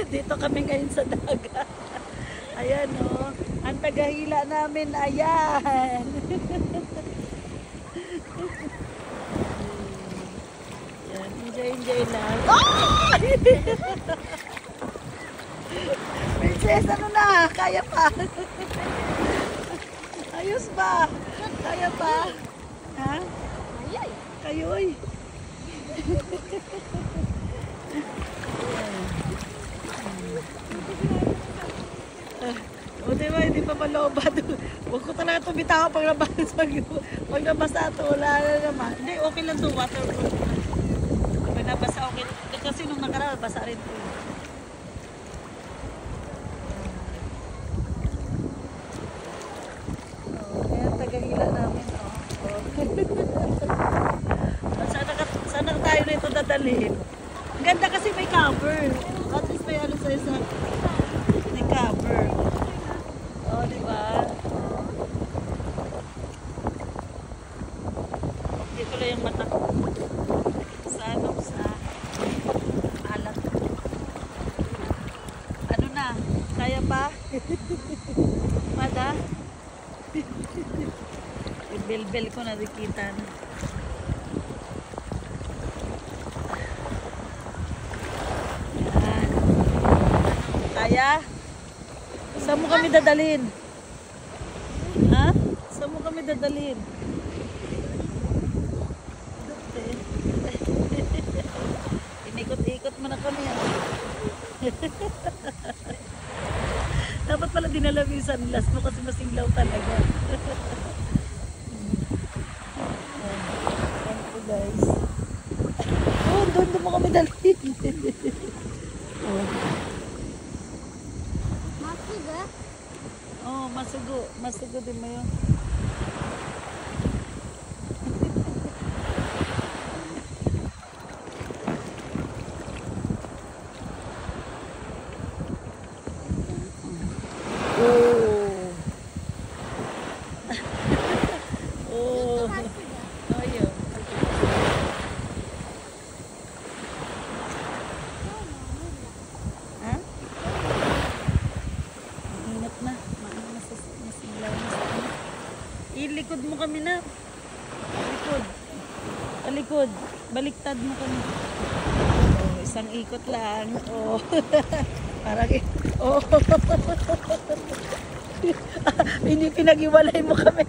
Dito kami ngayon sa dagat. Ayan o. Ang tagahila namin, ayan. Ayan, enjoy lang. Oh! Princess, ano na? Kaya pa? Ayos ba? Kaya pa? Ha? Ayay. Kayoy. O diba, hindi pa malobad. Huwag ko talaga tumitawa pag nabasa ito. Wala na naman. Hindi, okay lang ito. Waterproof. Pag nabasa, okay. Kasi nung nakaraan, basa rin ito. Kaya tagahila namin. Sana tayo na ito dadalhin. Ang ganda kasi may cover. At least may ano sa isa. May cover. O, diba? Dito lang yung mata ko. Sa ano, sa alat. Ano na? Kaya pa? Mada? Yung bel-bel ko nakikita na. Yan. Kaya? Saan mo kami dadalhin? Ha? Saan mo kami dadalhin? Inikot-ikot mo na kami. Dapat pala dinala mo yung sunlast mo kasi masinglaw talaga. Thank you guys. Oh, doon mo kami dalhin. Oh. Masuga? Oh, masugo. Masugo din mo yun. Oh. Oh. Oh, yun. Ha? Ingat na. Masiglaw na sa ano. Ilikod mo kami na. Likod. Talikod. Baliktad mo kami. Oh, isang ikot lang. Oh. Parang oh. Hindi pinag-iwalay mo kami.